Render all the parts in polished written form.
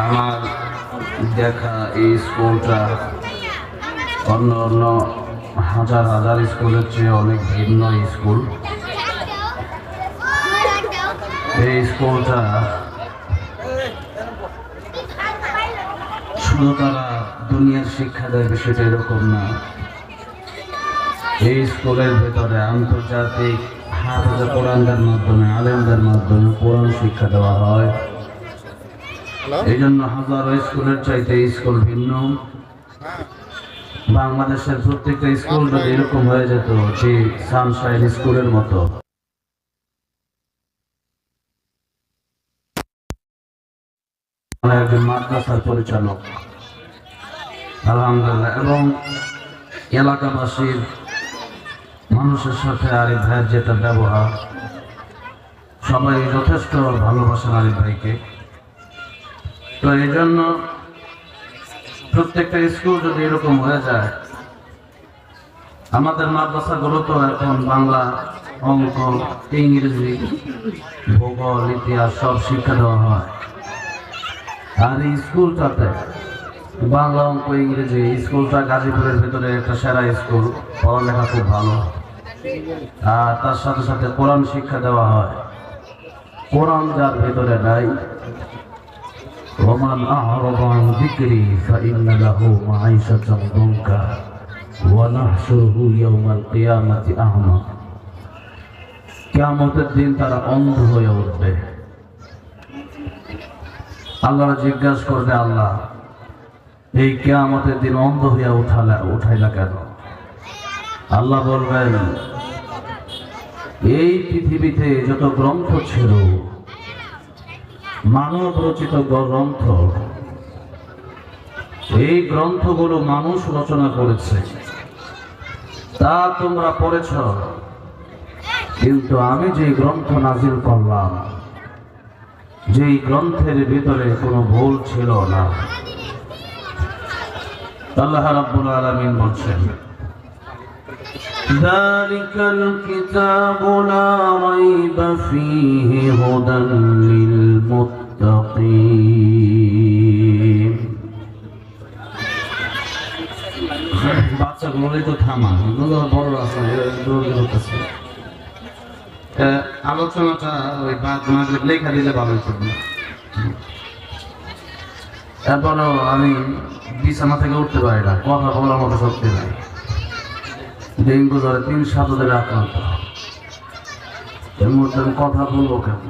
আমার দেখা এই স্কুলটা অন্য অন্য হাজার হাজার স্কুলের চেয়ে অনেক ভিন্ন স্কুল। এই স্কুলটা শুধু তারা দুনিয়ার শিক্ষা দেয় বিষয়টা এরকম না। এই স্কুলের ভেতরে আন্তর্জাতিক হাফেজে কোরআনদের মাধ্যমে, আলেমদের মাধ্যমে কোরআন শিক্ষা দেওয়া হয়। এই জন্য হাজারো স্কুলের চাইতে এই স্কুল ভিন্ন। বাংলাদেশের প্রত্যেকটা স্কুল যদি এরকম হয়ে যেত যে সানশাইন স্কুলের মতো, একজন মাদ্রাসার পরিচালক আলহামদুলিল্লাহ, এবং এলাকাবাসীর মানুষের সাথে আরিফ ভাইয়ের যেটা ব্যবহার, সবাই যথেষ্ট ভালোবাসেন আরিফ ভাইকে। তো এই জন্য প্রত্যেকটা স্কুল যদি এরকম হয়ে যায়, আমাদের মাদ্রাসাগুলো তো এখন বাংলা, অঙ্ক, ইংরেজি, ভূগোল, ইতিহাস সব শিক্ষা দেওয়া হয়। আর এই স্কুলটাতে বাংলা, অঙ্ক, ইংরেজি, স্কুলটা গাজীপুরের ভিতরে একটা সেরা স্কুল, পড়ালেখা খুব ভালো। আর তার সাথে সাথে কোরআন শিক্ষা দেওয়া হয়। কোরআন যার ভিতরে নাই, ومن أعرض عن ذكري فإن له معيشة ضنكا ونحشره يوم القيامة أعمى। কিয়ামতের দিন তারা অন্ধ হয়ে উঠবে। আল্লাহ জিজ্ঞাসা করবে, আল্লাহ এই কিয়ামতের দিন অন্ধ হয়ে উঠাইলা কেন? আল্লাহ বলবেন, এই পৃথিবীতে যত গ্রন্থ ছিল, মানব রচিত গ্রন্থ, এই গ্রন্থগুলো মানুষ রচনা করেছে, তা তোমরা পড়েছ, কিন্তু আমি যে গ্রন্থ নাজিল করলাম, যেই গ্রন্থের ভিতরে কোনো ভুল ছিল না। আল্লাহ রাব্বুল আলামিন বলছেন, যালিকাল কিতাবু লা রাইবা ফীহি হুদাল লিল মুত্তাকিন। বাচ্চাগুলোই তো থামা, বড় আছে আলোচনাটা ওই বাদ মাগরিব লেখা দিলে ভালো হতো। এরপরও আমি বিছানা থেকে উঠতে পারি না, কথা বলার মতো শক্তি নাই। ডেঙ্গু জ্বরে 3 সাতদের আক্রান্ত। এর মধ্যে আমি কথা বলবো কেন?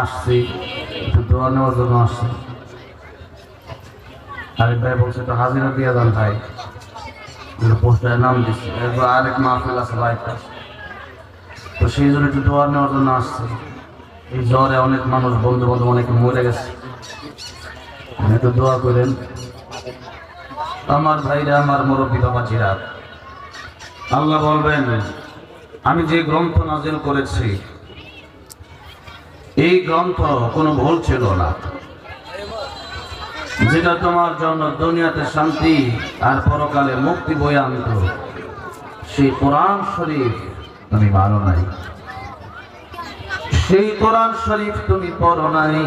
আসছি একটু দোয়া নেওয়ার জন্য আসছি। আরেক ভাই বলছে তো হাজিরা দিয়ে যান ভাই, পোস্টারে নাম দিচ্ছি। এরপর আরেক মাহফিল আছে ভাইটা, তো সেই জন্য একটু দোয়া নেওয়ার জন্য আসছে। এই জ্বরে অনেক মানুষ, বন্ধু বান্ধব অনেকে মরে গেছে, একটু দোয়া করেন। আমার ভাইরা, আমার মুরব্বী বাবাজিরা, আল্লাহ বলবেন, আমি যে গ্রন্থ নাজিল করেছি, এই গ্রন্থ কোনো ভুল ছিল না। যেটা তোমার জন্য দুনিয়াতে শান্তি আর পরকালে মুক্তি বয়ে আনত, সেই কোরআন শরীফ তুমি মানো নাই, সেই কোরআন শরীফ তুমি পড়ো নাই।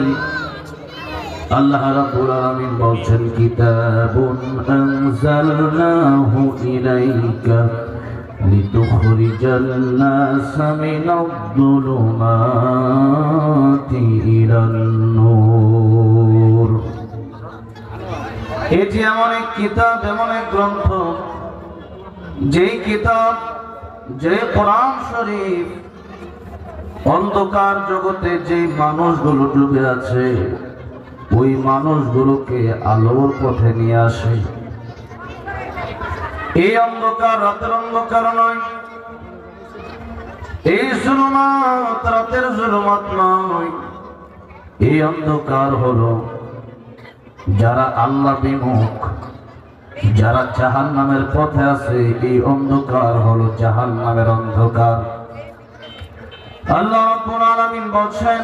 আল্লাহ রাব্বুল আলামিন বলছেন, কিতাবুন আনজালনাহু ইলাইকা লিতুখরিজাল নাসা মিনাজ-যুলুমাতি ইলান নূর। এটি এমন এক কিতাব, এমন এক গ্রন্থ, যেই কিতাব, যে কোরআন শরীফ অন্ধকার জগতে যে মানুষগুলো ডুবে আছে, ওই মানুষগুলোকে আলোর পথে নিয়ে আসে। এই অন্ধকার রাতের অন্ধকার নয়, এই জুলুমাত রাতের জুলুমাত নয়। এই অন্ধকার হলো যারা আল্লাহ বিমুখ, যারা জাহান্নামের পথে আছে, এই অন্ধকার হলো জাহান্নামের অন্ধকার। আল্লাহ রাব্বুল আলামিন বলছেন,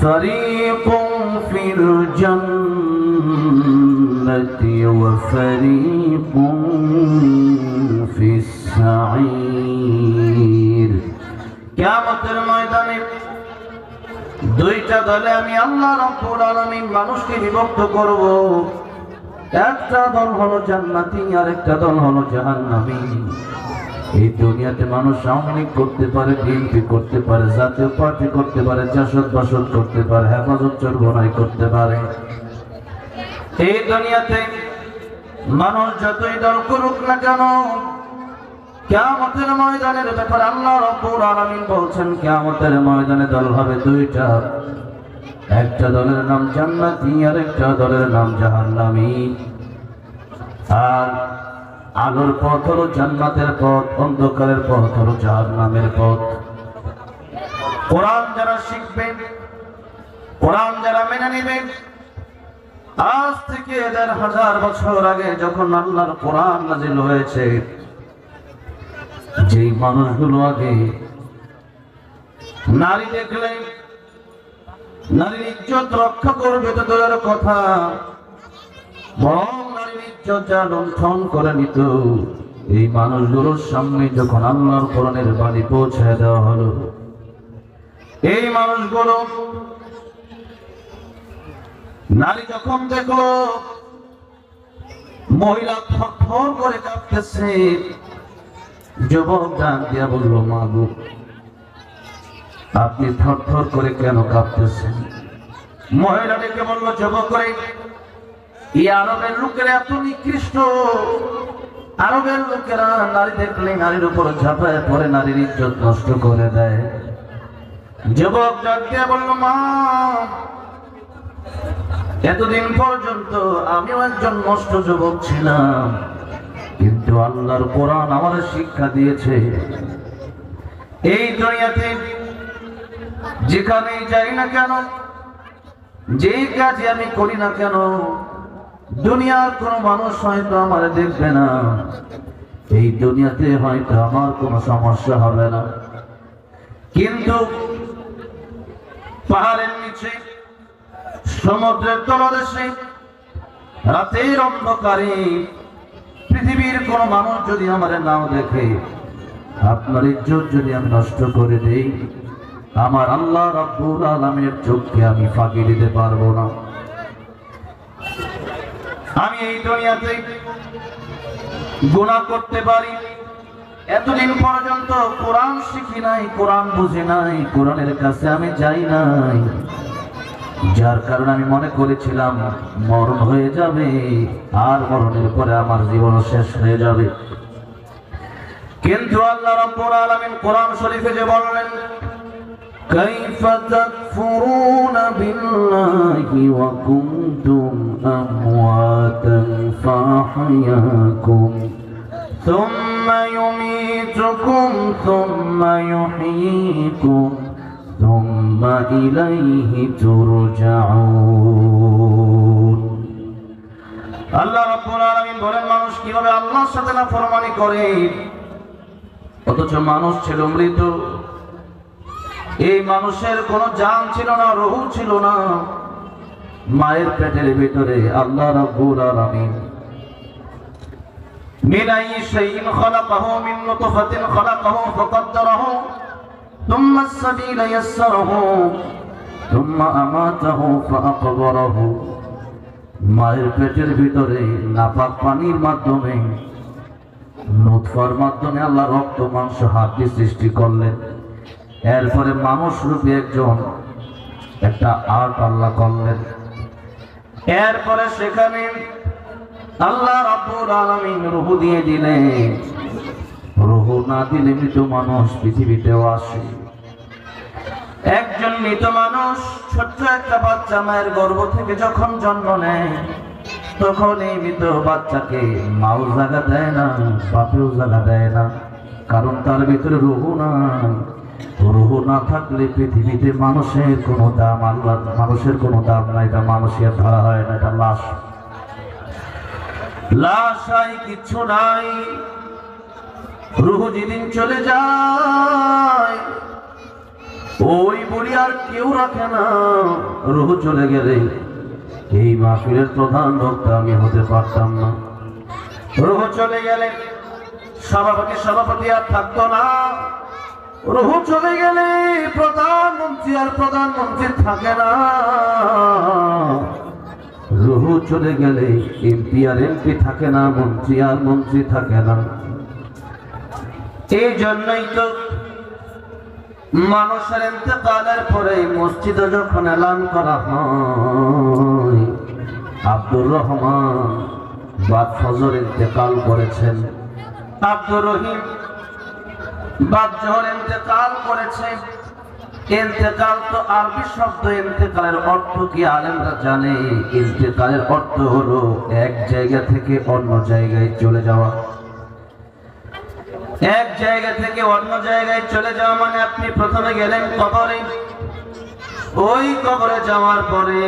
ফারিকুন ফিল জান্নাতি ওয়া ফারিকুন ফিস সাঈর। কিয়ামতের ময়দানে দুইটা দলে আমি আল্লাহ রাব্বুল আলামিন মানুষকে বিভক্ত করব। একটা দল হলো জান্নাতি আর একটা দল হলো জাহান্নামী। এই দুনিয়াতে মানুষ আওয়ামী লীগ করতে পারে, বিএনপি করতে পারে, জাতীয় পার্টি করতে পারে, জাসদ বাসদ করতে পারে, হেফাজত চরগোনাই করতে পারে। এই দুনিয়াতে মানুষ যতই দল করুক না কেন, কিয়ামতের ময়দানের ব্যাপারে আল্লাহ রাব্বুল আলামিন বলছেন কিয়ামতের ময়দানে দল হবে দুইটা। একটা দলের নাম জান্নাতি আর একটা দলের নাম জাহান্নামী। আর আলোর পথ হলো জান্নাতের পথ, অন্ধকারের পথ হলো জাহান্নামের পথ। কোরআন যারা শিখবে, কোরআন যারা মেনে নেবে, আজ থেকে ১,৫০০ বছর আগে যখন আল্লাহর কোরআন নাযিল হয়েছে, যেই মানুষগুলো আগে নারী দেখলে নারীর ইজ্জত রক্ষা করবে তো দূরের কথা, বরং নারীর ইজ্জত যা লুণ্ঠন করে নিত, এই মানুষগুলোর সামনে যখন আল্লাহর কোরআনের বাণী পৌঁছায় দেওয়া হলো, এই মানুষগুলো নারী যখন দেখলো মহিলা থরথর করে কাঁপতেছে, যুবক ডাক দিয়া বলল, মা গো, আপনি থরথর করে কেন কাঁপতেছেন? মহিলা ডেকে বলল, যুবক করে, এই আরবের লোকেরা এত নিকৃষ্ট, আরবের লোকেরা নারী দেখলে নারীর উপর ঝাঁপায় পড়ে, নারীর ইজ্জত নষ্ট করে দেয়। যুবক ডাক দিয়া বলল, মা, এতদিন পর্যন্ত আমিও একজন নষ্ট যুবক ছিলাম, কিন্তু আল্লাহর কোরআন আমাদের শিক্ষা দিয়েছে, এই দুনিয়াতে যেখানেই যাই না কেন, যে কাজে আমি করি না কেন, দুনিয়ার কোনো মানুষ হয়তো আমার দেখবে না, এই দুনিয়াতে হয়তো আমার কোনো সমস্যা হবে না, কিন্তু পাহাড়ের নিচে, সমুদ্রের তলদেশে, রাতের অন্ধকারে পৃথিবীর কোন মানুষ যদি আমার নাও দেখে, আপনার ইজ্জত যদি আমি নষ্ট করে দেই, আমার আল্লাহ রাব্বুল আলামিনের চোখকে আমি ফাঁকি দিতে পারবো না। আমি এই দুনিয়াতে গুনাহ করতে পারি, এতদিন পর্যন্ত কোরআন শিখি নাই, কোরআন বুঝি নাই, কোরআনের কাছে আমি যাই নাই, যার কারণে আমি মনে করেছিলাম মরণ হয়ে যাবে, আর মরণের পরে আমার জীবন শেষ হয়ে যাবে। কিন্তু আল্লাহ রাব্বুল আলামিন কোরআন শরীফে যে বললেন, কাইফা তাকফুরুনা বিল্লাহি ওয়া কুনতুম আমওয়াতান ফাহইয়াকুম সুম্মা ইউমীতুকুম সুম্মা ইউহয়ীকুম সুম্মা ইলাইহি তুরজাউন। আল্লাহ রাব্বুল আলামিন বলেন, মানুষ কিভাবে আল্লাহর সাথে নাফরমানি করে, অথচ মানুষ ছিল মৃত, এই মানুষের কোনো জান ছিল না, রূহ ছিল না, মায়ের পেটের ভিতরে আল্লাহ রাব্বুল আলামিন মিন আইয়ি শাইইন খালাকাহু মিন নুতফাতিন খালাকাহু ফাকাদ্দারাহু সুম্মা আস-সাবিলা ইয়াসসারাহু সুম্মা আমাতাহু ফাআকবারাহু। মায়ের পেটের ভিতরে নাপাক পানির মাধ্যমে, নুতফার মাধ্যমে আল্লাহ রক্ত মাংস হাড্ডি সৃষ্টি করলেন, এরপরে মানুষ রূপে একটা আর্ট আল্লাহ করলেন, এরপরে সেখানে আল্লাহ রাব্বুল আলামিন রূহ দিয়ে দিলেন। রূহ না দিলে মৃত মানুষ পৃথিবীতেও আসে। একজন মৃত মানুষ, ছোট্ট একটা বাচ্চা মায়ের গর্ভ থেকে যখন জন্ম নেয়, তখন এই মৃত বাচ্চাকে মাও জায়গা দেয় না, বাপেও জায়গা দেয় না, কারণ তার ভিতরে রূহ নাই। রূহ না থাকলে পৃথিবীতে মানুষের কোনো দাম, আল্লাহ মানুষের কোনো দাম নাই, এটা মানুষের ধরা হয় না, এটা লাশ, লাশ নাই, কিচ্ছু নাই। রূহ যেদিন চলে যায়, ওই বলি আর কেউ রাখে না। রূহ চলে গেলে এই মাহফিলের প্রধান বক্তা আমি হতে পারতাম না। রূহ চলে গেলে সভাপতি আর থাকতো না, রুহ চলে গেলে প্রধানমন্ত্রী আর প্রধানমন্ত্রী থাকে না, রুহ চলে গেলে এমপি আর এমপি থাকে না, মন্ত্রী আর মন্ত্রী থাকে না। এই জন্যই তো মানুষের ইন্তেকালের পরে মসজিদে যখন এলান করা হয় আব্দুর রহমান বাদ ফজর ইন্তেকাল করেছেন, আব্দুর রহিম বাদ জোহর ইন্তেকাল করেছেন। ইন্তেকাল তো আরবি শব্দ, ইন্তেকালের অর্থ কি আলেমরা জানে? ইন্তেকালের অর্থ হলো এক জায়গা থেকে অন্য জায়গায় চলে যাওয়া। এক জায়গা থেকে অন্য জায়গায় চলে যাওয়া মানে আপনি প্রথমে গেলেন কবরে, ওই কবরে যাওয়ার পরে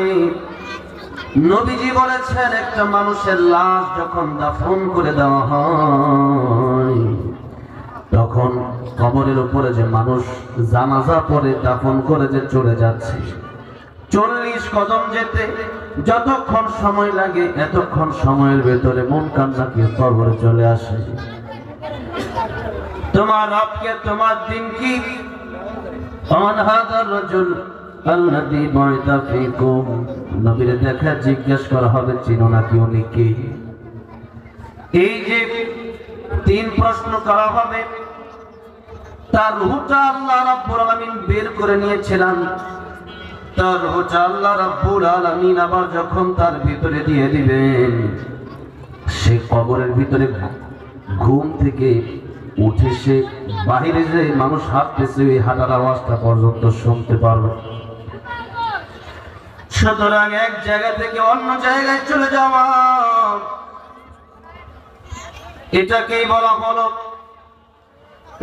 নবীজি বলেছেন একটা মানুষের লাশ যখন দাফন করে দেওয়া হয় তখন কবরের উপরে যে মানুষ জানাজা পরে দাফন করে যে চলে যাচ্ছে 40 কদম যেতে যতক্ষণ সময় লাগে এতক্ষণ সময়ের ভেতরে মন কান্না কি কবরে চলে আসে। তোমার রবকে তোমার দিন কি মান হাদার রাজুল আল্লাযী বুইতা ফীকুম, নবীর দেখা জিজ্ঞেস করা হবে চিনো নাকি উনি কে? এই যে 3 প্রশ্ন করা হবে, তার রূহটা আল্লাহ রাব্বুল আলামিন বের করে নিয়েছিলেন, তার রূহটা আল্লাহ রাব্বুল আলামিন আবার যখন তার ভিতরে দিয়ে দিবেন সে কবরের ভিতরে ঘুম থেকে উঠে সে বাহিরে যে মানুষ হাঁটতেছে ওই হাঁটার আওয়াজটা পর্যন্ত শুনতে পারবে। সুতরাং এক জায়গা থেকে অন্য জায়গায় চলে যাওয়া এটাকেই বলা হলো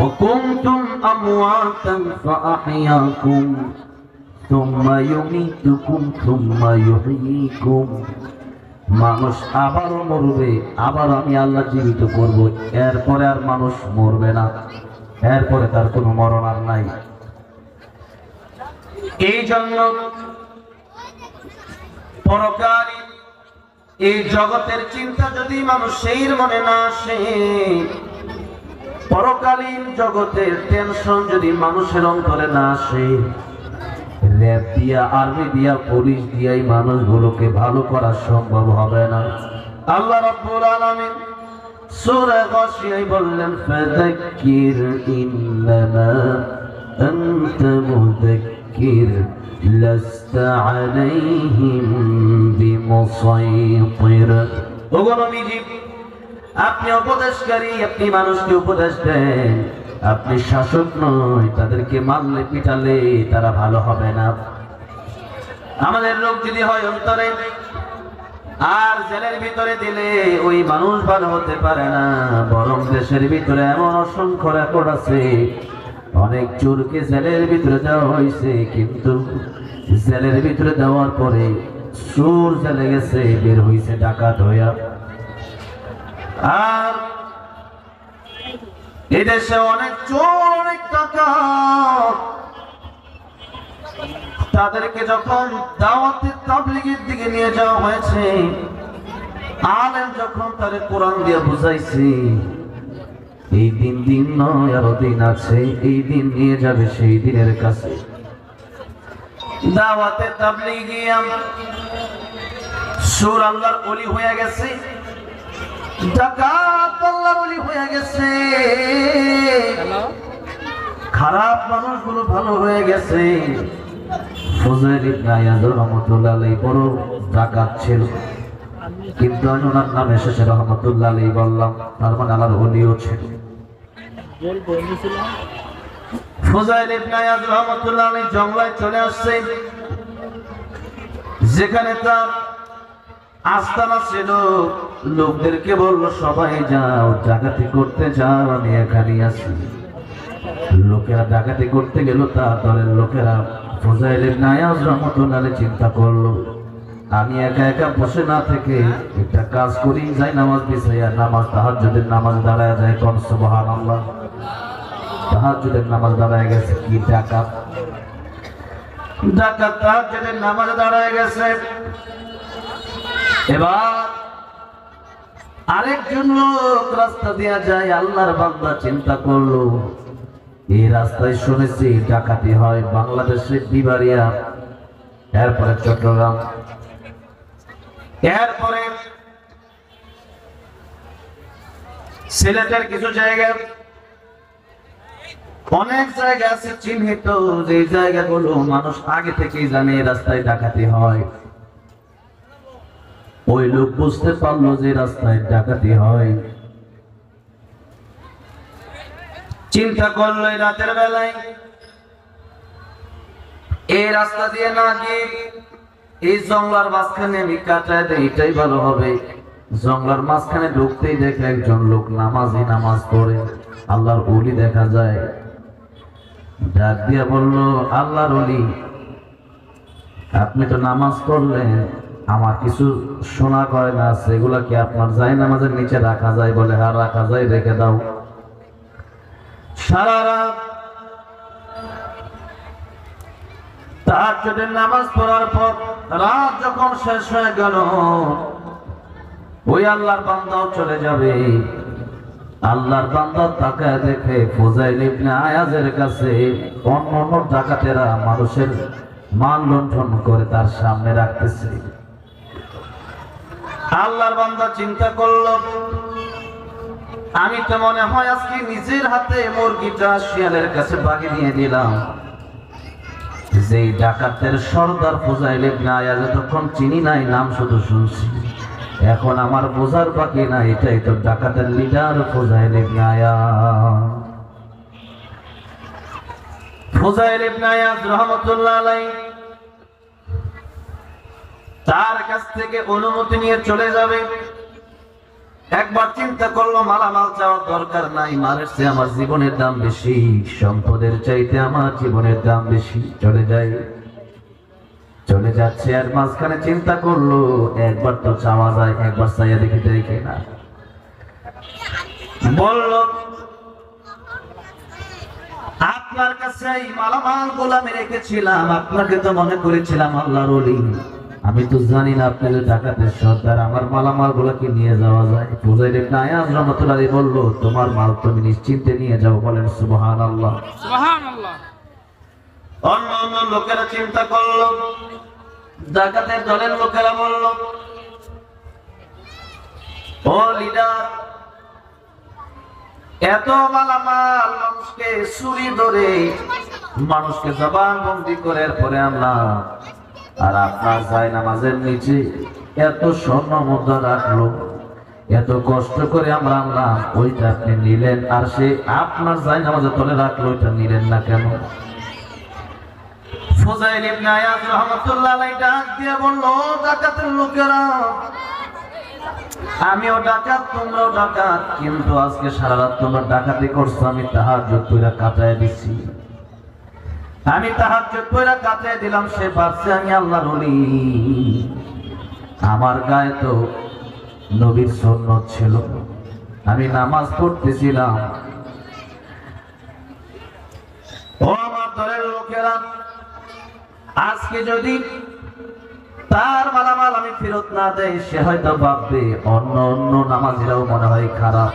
وَكُنْتُمْ أَمْوَاتًا فَأَحْيَاكُمْ ثُمَّ يُمِيتُكُمْ ثُمَّ يُحْيِيكُمْ। মানুষ আবারও মরবে, আবার আমি আল্লাহ জীবিত করব, এরপরে আর মানুষ মরবে না, এরপরে তার কোনো মরণ আর নাই। এই জন্য পরকালে এই জগতের চিন্তা যদি মানুষের মনে না আসে, পরকালীন জগতের টেনশন যদি মানুষের অন্তরে না আসে, র্যাব দিয়া আর্মি দিয়া পুলিশ দিয়াই মানুষগুলোকে ভালো করা সম্ভব হবে না। আল্লাহ রাব্বুল আলামিন সূরা গাশিয়ায় বললেন ফাযাক্কির ইন্নামা আনতা মুযাক্কির লাস্তা আলাইহিম বিমুসাইতির। ওগো নবীজি, আপনি উপদেশকারী, আপনি মানুষকে উপদেশ দেন, আপনি শাসক নয়, তাদেরকে মারলে পিটালে তারা ভালো হবে না। আমাদের লোক যদি হয় অন্তরে আর জেলের ভিতরে দিলে ওই মানুষ ভালো হতে পারে না, বরং দেশের ভিতরে এমন অসংখ্য রেকর্ড আছে অনেক চোরকে জেলের ভিতরে দেওয়া হয়েছে, কিন্তু জেলের ভিতরে দেওয়ার পরে চোর জেলে গেছে, বের হয়েছে ডাকাত হইয়া। আর এদেশে অনেক চোর, অনেক ডাকাত, তাদেরকে যখন দাওয়াতে তাবলীগের দিকে নিয়ে যাওয়া হয়েছে, আলেম যখন তারে কোরআন দিয়ে বুঝাইছে এই দিন দিন নয় আরো দিন আছে, এই দিন নিয়ে যাবে সেই দিনের কাছে। দাওয়াতে তাবলীগী চোর আল্লাহর ওলি হয়ে গেছে, ডাকাত আল্লাহর ওলি হয়ে গেছে, খারাপ মানুষগুলো ভালো হয়ে গেছে। ফুজাইল ইবনে আয়াদ রাহমাতুল্লাহ আলাইহি বড় ডাকাত ছিল, কিন্তু আমি ওনার নাম এসেছে রাহমাতুল্লাহ আলাইহি বললাম, তার মানে আল্লাহর ওলিও ছিল। ফুজাইল ইবনে আয়াদ রাহমাতুল্লাহ আলাইহি জঙ্গলায় চলে আসছে, যেখানে তার আস্তানা ছিল। লোকদেরকে বলল সবাই যাও ডাকাতি করতে যাও, আমি এখানে আছি। লোকেরা ডাকাতি করতে গেল, তার দলের লোকেরা ফুজাইল ইবনে আয়াদ রাহমাতুল্লাহ আলাইহি চিন্তা করলো আমি একা একা বসে না থেকে একটা কাজ করি, যাই নামাজ বিছাইয়া নামাজ তাহাজ্জুদের নামাজ দাঁড়ায় যায়, কোন সুবহানাল্লাহ। তাহাজ্জুদের নামাজ দাঁড়ায় গেছে, কি ডাকাত ডাকাত তাহাজ্জুদের নামাজ দাঁড়ায় গেছে। এবার আরেকজন লোক রাস্তা দিয়া যায়, আল্লাহর বান্দা চিন্তা করলো এই রাস্তায় শুনেছি ডাকাতি হয় বাংলাদেশের দিবারিয়া, এরপরে চট্টগ্রাম, এরপরে সিলেটের কিছু জায়গায়, অনেক জায়গা আছে চিহ্নিত, যে জায়গাগুলো মানুষ আগে থেকেই জানে এই রাস্তায় ডাকাতি হয়। ওই লোক বুঝতে পারলো যে রাস্তায় ডাকাতি হয়, চিন্তা করলো রাতের বেলায় এই রাস্তা দিয়ে না গিয়ে এই জঙ্গলার মাঝখানে আমি কাটায় দেয়, এটাই ভালো হবে। জঙ্গলার মাঝখানে ঢুকতেই দেখে একজন লোক নামাজ পড়ে, আল্লাহর ওলি দেখা যায়। ডাক দিয়া বলল, আল্লাহর ওলি, আপনি তো নামাজ পড়লেন, আমার কিছু শোনা কয় না, সেগুলা কি আপনার যায় নামাজের নিচে রাখা যায়? বলে হ্যাঁ রাখা যায়, রেখে দাও। সারা রাত তাহাজ্জুদের নামাজ পড়ার পর রাত যখন শেষ হয়ে গেল, ওই আল্লাহর বান্দাও চলে যাবে। আল্লাহর বান্দা তাকায় দেখে ফুজাইল ইবনে আয়াজের কাছে অন্য ডাকাতেরা মানুষের মাল লুণ্ঠন করে তার সামনে রাখতেছে। আল্লাহর বান্দা চিন্তা করলো, আমি তো মনে হয় আজকে নিজের হাতে মুরগিটা শিয়ালের কাছে বাগে দিয়ে দিলাম। যে ডাকাতের সর্দার ফুজাইল ইবনে আয়াজ, তখন চিনি নাই, নাম শুধু শুনছি। এখন আমার বোঝার বাকি না, এটাই তো ডাকাতের লিডার ফুজাইল ইবনে আয়াজ। ফুজাইল ইবনে আয়াজ রাহমাতুল্লাহ আলাইহি তার কাছ থেকে অনুমতি নিয়ে চলে যাবে। একবার চিন্তা করলো, মালামাল চাওয়ার দরকার নাই, মালের চেয়ে আমার জীবনের দাম বেশি, সম্পদের চাইতে আমার জীবনের দাম বেশি। চলে যাচ্ছে, আর মাঝখানে চিন্তা করলো একবার তো চাওয়া যায়, একবার চাইয়া দেখি দেয় কিনা। বলল, আপনার কাছে এই মালামাল গুলো আমি রেখেছিলাম, আপনাকে তো মনে করেছিলাম আল্লাহর ওলি, আমি তো জানি না আপনি যে ডাকাতের সর্দার, আমার মালামাল গুলো কি নিয়ে যাওয়া যায়? ফুজাইল ইবনে আয়াজ রাহমাতুল্লাহ আলাইহি বলল, তোমার মাল তুমি নিশ্চিন্তে নিয়ে যাও। বলেন সুবহানাল্লাহ, সুবহানাল্লাহ। অন্য লোকেরা চিন্তা করলো, ডাকাতের দলের লোকেরা বলল, ও লিডার, এত মালামাল মানুষকে ছুরি ধরে মানুষকে জবান বন্দি করে এরপরে আনলাম, আর আপনার যায় নামাজের নিচে এত স্বর্ণ মুদ্রা রাখলো, এত কষ্ট করে আমরা আনলাম, ওইটা আপনি নিলেন, আর সে আপনার যায় নামাজের তলে রাখলো, ওইটা নিলেন না কেন? ফুজাইল ইবনে আয়াজ রাহমাতুল্লাহ আলাইহি ডাক দিয়ে বলল, ডাকাতের লোকেরা, আমিও ডাকাত, তোমরাও ডাকাত, কিন্তু আজকে সারা রাত তোমরা ডাকাতি করছো, আমি তাহাজ্জুদ কইরা কাটায় দিছি। আমি তাহাজ্জুদ কইরা কাটায় দিলাম, সে ভাবছে আমি আল্লাহর ওলি। আমার গায়ে তো নবীর সুন্নাত ছিল, আমি নামাজ পড়তেছিলাম। ও আমার দলের লোকেরা, আজকে যদি তার মালামাল আমি ফেরত না দেই, সে হয়তো ভাববে অন্য নামাজিরাও মনে হয় খারাপ,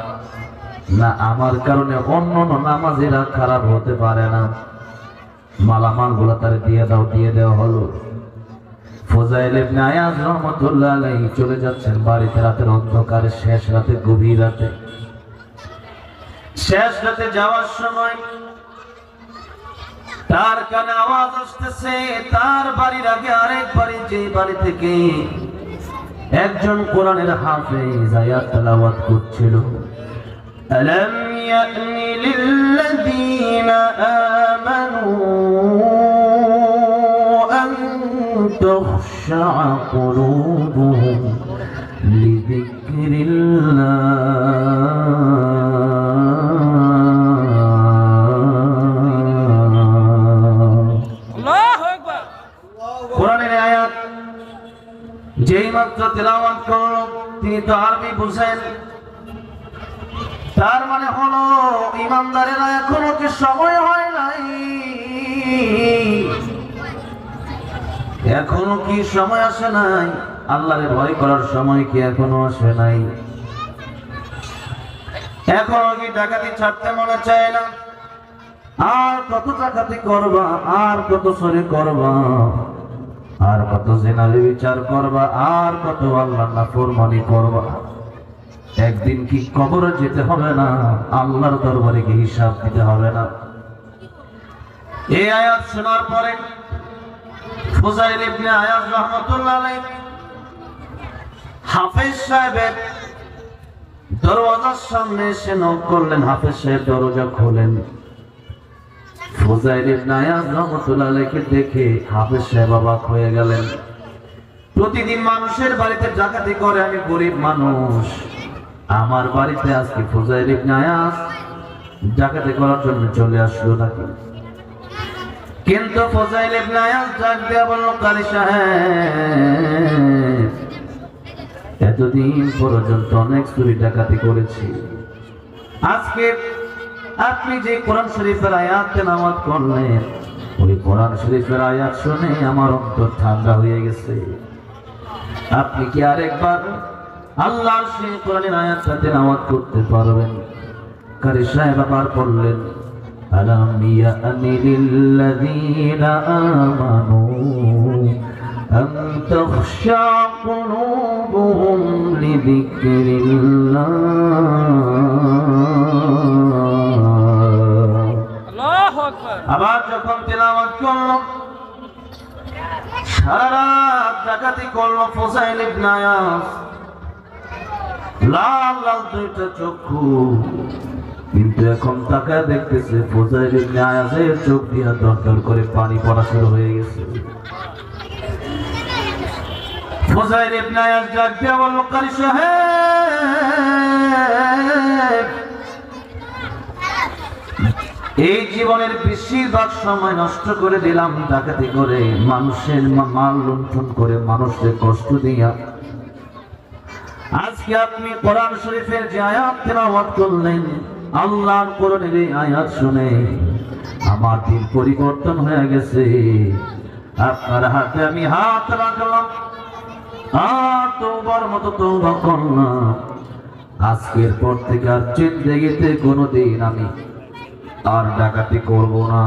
না আমার কারণে অন্য নামাজিরা খারাপ হতে পারে না, মালামাল গুলা তার দিয়ে দেওয়া হলো। ফুজাইল ইবনে আয়াজ রাহমাতুল্লাহ আলাইহি চলে যাচ্ছেন বাড়িতে রাতের অন্ধকারে, শেষ রাতে, গভীর রাতে। শেষ রাতে যাওয়ার সময় তার কানে আওয়াজ আসতেছে, তার বাড়ির আগে আরেক বাড়ি, যে বাড়ি থেকে একজন কোরআনের হাফেজ আয়াত তেলাওয়াত করছিল। আলাম ইয়ানি লিল্লাযীনা আমানু আন তাখশা কুলুবুহুম লিযিকরিল্লাহ। কোরআনের আয়াত যেই মাত্র তেলাওয়াত করলো, তিনি তো আরবি বুঝেন, তার মানে হলো ইমানদারেরা এখনো কি সময় হয় নাই? এখনো কি সময় আসে নাই? আল্লাহরে ভয় করার সময় কি এখনো আসে নাই? এখনো কি ডাকাতি ছাড়তে মনে চায় না? আর কত ডাকাতি করবা, আর কত চুরি করবা, আর কত জিনা বিচার করবা, আর কত আল্লাহর নাফরমানি করবা। একদিন কি কবরে যেতে হবে না? আল্লাহর দরবারে কি হিসাব দিতে হবে না? এই আয়াত শোনার পরে ফুজাইল ইবনে আয়াজ রাহমাতুল্লাহ আলাইহি হাফেজ সাহেবের দরওয়াজার সামনে এসে নক করলেন। হাফেজ সাহেব দরজা খোলেন। ফুজাইল ইবনে আয়াজ রাহমাতুল্লাহ আলাইহিকে দেখে হাফেজ সাহেব অবাক হয়ে গেলেন। প্রতিদিন মানুষের বাড়িতে ডাকাতি করে, আমি গরিব মানুষ, আমার বাড়িতে আজকে ফুজাইল ইবনে আয়াজ ডাকাতি করার জন্য চলে আসলো নাকি? কিন্তু ফুজাইল ইবনে আয়াজ ডাক দিয়ে বলল, কারি সাহেব, এতদিন পর্যন্ত অনেক চুরি ডাকাতি করেছি, আজকে আপনি যে কোরআন শরীফের আয়াত তেলাওয়াত করলেন, ওই কোরআন শরীফের আয়াত শুনে আমার অন্তর ঠান্ডা হয়ে গেছে। আপনি কি আরেকবার আল্লাহর সেই কোরআনের আয়াতটা তেলাওয়াত করতে পারবেন? কারি সাহেব আবার বললেন, আলাম ইয়ানি লিল্লাযীনা আমানু আন তাখশা কুলুবুহুম লিযিকরিল্লাহ। আল্লাহু আকবার। আবার যখন তেলাওয়াত করল, সারা রাত ডাকাতি করল ফুজাইল ইবনে আয়াজ, লাল লাল দুইটা চক্ষু, কিন্তু এখন তাকে দেখতেছে ফুজাইল ইবনে আয়াজের চোখ দিয়া দরদর করে পানি পড়া শুরু হয়ে গেছে। ফুজাইল ইবনে আয়াজ ডাক দিয়া বলল, কারি সাহেব, এই জীবনের বেশিরভাগ সময় নষ্ট করে দিলাম ডাকাতি করে, মানুষের মাল লুণ্ঠন করে, মানুষের কষ্ট দিয়া। আজকে আপনি কোরআন শরীফের যে আয়াত তেলাওয়াত করলেন, আল্লাহর কোরআনের এই আয়াত শুনে আমার দিন পরিবর্তন হয়ে গেছে। আপনার হাতে আমি হাত রাখলাম, আর তওবার মতো তওবা করলাম। আজকের পর থেকে আর জিন্দেগিতে কোনোদিন আমি আর ডাকাতি করব না।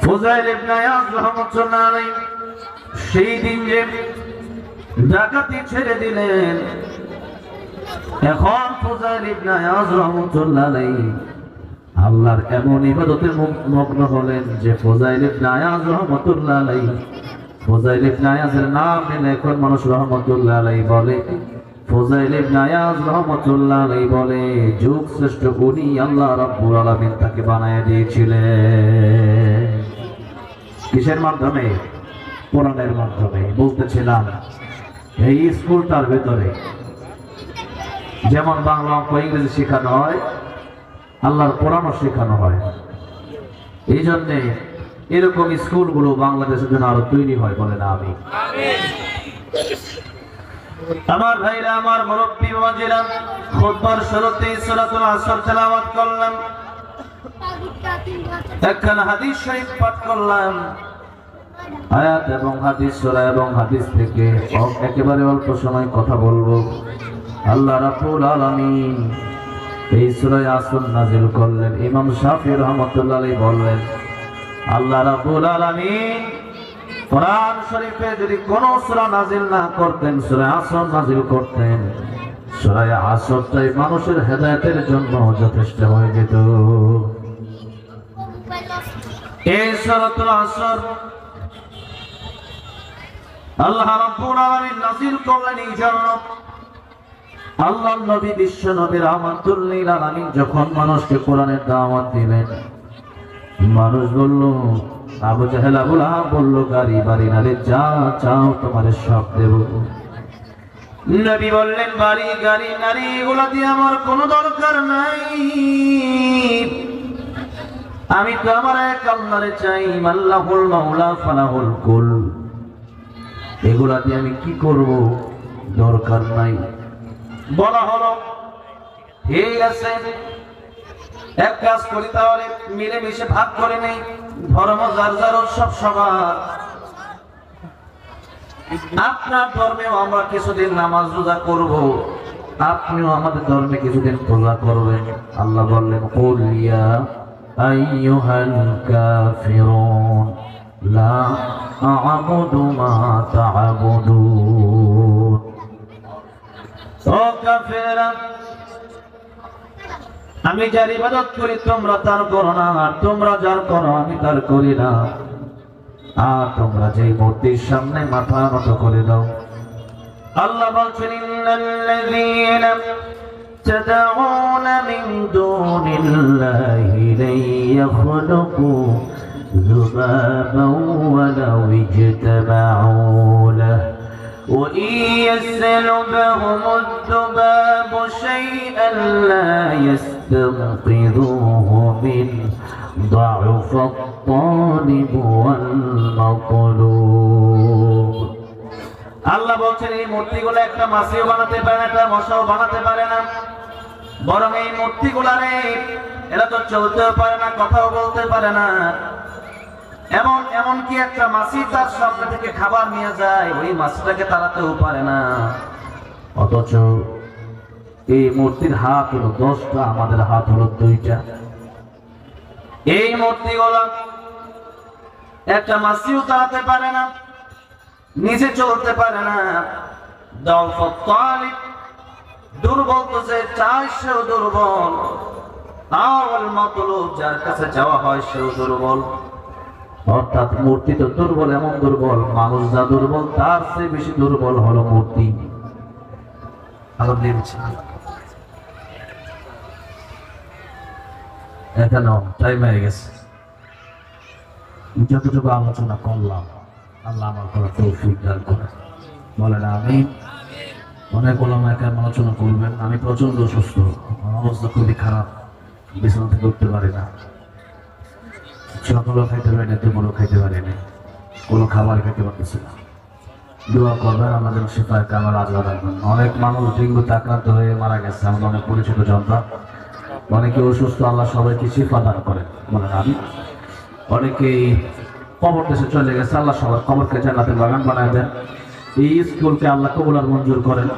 ফুজাইল ইবনে আয়াজ রাহমাতুল্লাহ আলাইহি সেই দিন যে ডাকাতি ছেড়ে দিলেন, এখন ফুজাইল ইবনে আয়াজ রাহমাতুল্লাহ আলাইহি আল্লাহর এমন ইবাদতে মগ্ন হলেন যে ফুজাইল ইবনে আয়াজ রাহমাতুল্লাহ আলাইহি, ফুজাইল ইবনে আয়াজের নাম নিলে এখন মানুষ রাহমাতুল্লাহ আলাইহি বলে। ফুজাইল ইবনে আয়াজ রাহমাতুল্লাহ আলাইহি বলে, যুগ শ্রেষ্ঠ উনি আল্লাহ রাব্বুল আলামিন তাকে বানায় দিয়েছিলেন। কিসের মাধ্যমে? কোরআনের মাধ্যমে। বলতেছিলাম এই স্কুলটার ভেতরে যেমন বাংলা, অঙ্ক, ইংরেজি শেখানো হয়, আল্লাহর কোরআনও শেখানো হয়। এই জন্যে এরকম স্কুলগুলো বাংলাদেশের জন্য আরো তৈরি হয়, বলে না আমি। আমার ভাইরা, আমার মুরব্বী বাবাজিরা, খুতবার শুরুতেই সূরাতুল আসর তেলাওয়াত করলাম, একখানা হাদিস শরীফ পাঠ করলাম। আয়াত এবং হাদিস, সূরা এবং হাদিস থেকে একেবারে অল্প সময় কথা বলবো। আল্লাহ রাব্বুল আলামিন এই সূরা আসর নাযিল করলেন। ইমাম শাফিঈ রাহমাতুল্লাহ আলাইহি বললেন, আল্লাহ রাব্বুল আলামিন কোরআন শরীফে যদি কোন সূরা নাযিল না করতেন, সূরা আসর নাযিল করতেন, সূরা আসরটাই মানুষের হেদায়েতের জন্য যথেষ্ট হয়ে যেত। এই সূরাতুল আসর আল্লাহ রাব্বুল আলামিন নাযিল করলেন এই জন্য, আল্লাহর নবী বিশ্ব নবী রাহমাতুল লিল আলামিন যখন মানুষকে কোরআনের দাওয়াত দিলেন, মানুষ বলল, আবু জাহেল আবু লাহাব বলল, গাড়ি বাড়ি নালে যা চাও তোমার সব দেব। নবী বললেন, বাড়ি গাড়ি নারী এগুলা দিয়ে আমার কোনো দরকার নাই, আমি তো আমার এক আল্লাহরে চাই, আল্লাহুল মাওলা ফালাহুল কুল। এগুলা দিয়ে আমি কি করব? দরকার নাই। বলা হলো, ঠিক আছে, এক কাজ করি, তাহলে মিলেমিশে ভাগ করে নেই, ধর্ম যার যার, উৎসব সবার। আপনার ধর্মেও আমরা কিছুদিন নামাজ রোজা করব, আপনিও আমাদের ধর্মে কিছুদিন পূজা করবেন। আল্লাহ বললেন কুল ইয়া আইয়ুহাল কাফিরুন লা আ'বুদু মা তা'বুদুন। ও কাফেররা, আমি যার ইবাদত করি তোমরা তার করো না, আর তোমরা যার করো আমি তার করি না। আর তোমরা যে মূর্তির সামনে মাথা নত করে দাও। আল্লাহ বলছেন ইন্নাল্লাযীনা তাদউনা মিন দুনিল্লাহি লা ইয়াখলুকু যুবাবান ওয়ালাউ ইজতামাউ লাহু ওয়া ইয়াসলুবহুমুদ যুবাবু শাইআন লা ইয়াস্তানকিযুহু মিন ضعفাত তালিব ওয়াল মাতলুব। আল্লাহ বলছেন এই মূর্তিগুলো একটা মাছিও বানাতে পারে না, একটা মশাও বানাতে পারে না, বরং এই মূর্তিগুলারে এরা তো চলতেও পারে না, কথাও বলতে পারে না। এমনকি একটা মাছি তার সামনে থেকে খাবার নিয়ে যায়, ওই মাছটাকে তাড়াতেও পারে না। অথচ এই মূর্তির হাত হলো 10টা, আমাদের হাত হলো 2টা। এই মূর্তিগুলো একটা মাছিও তাড়াতে পারে না, নিজে চলতে পারে না। দাউফাত তালিব, দুর্বল তো যে চায় সেও দুর্বল, আর মাতলুব, যার কাছে যাওয়া হয় সেও দুর্বল। অর্থাৎ মূর্তি তো দুর্বল, এমন দুর্বল, মানুষ যা দুর্বল তার চেয়ে বেশি দুর্বল হলো মূর্তি। এখানেও টাইম হয়ে গেছে। যতটুকু আলোচনা করলাম আল্লাহ আমার করা তৌফিক দান করে, বলেন আমিন। অনেক ওলামায়ে কেরাম আলোচনা করবেন। আমি প্রচন্ড অসুস্থ, আমার অবস্থা খুবই খারাপ, বিছানা থেকে উঠতে পারি না, সকালও খাইতে পারি না, দুপুরও খাইতে পারি না, কোনো খাবার খেতে পারতেছি না। দোয়া করবেন আমাদের শিফায়ে কামাল আল্লাহ রাখবেন। অনেক মানুষ ডেঙ্গুতে আক্রান্ত হয়ে মারা গেছে, আমাদের অনেক পরিচিত জনতা, অনেকে অসুস্থ, আল্লাহ সবাইকে শিফা দান করেন, বলেন আমিন। অনেকেই কবর দেশে চলে গেছে, আল্লাহ সবার কবরকে জান্নাতের বাগান বানায় দেন। এই স্কুলকে আল্লাহ কবুল আর মঞ্জুর করেন।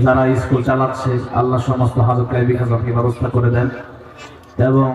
যারা স্কুল চালাচ্ছে আল্লাহ সমস্ত হাজত গায়বী খাজানকে ব্যবস্থা করে দেন। এবং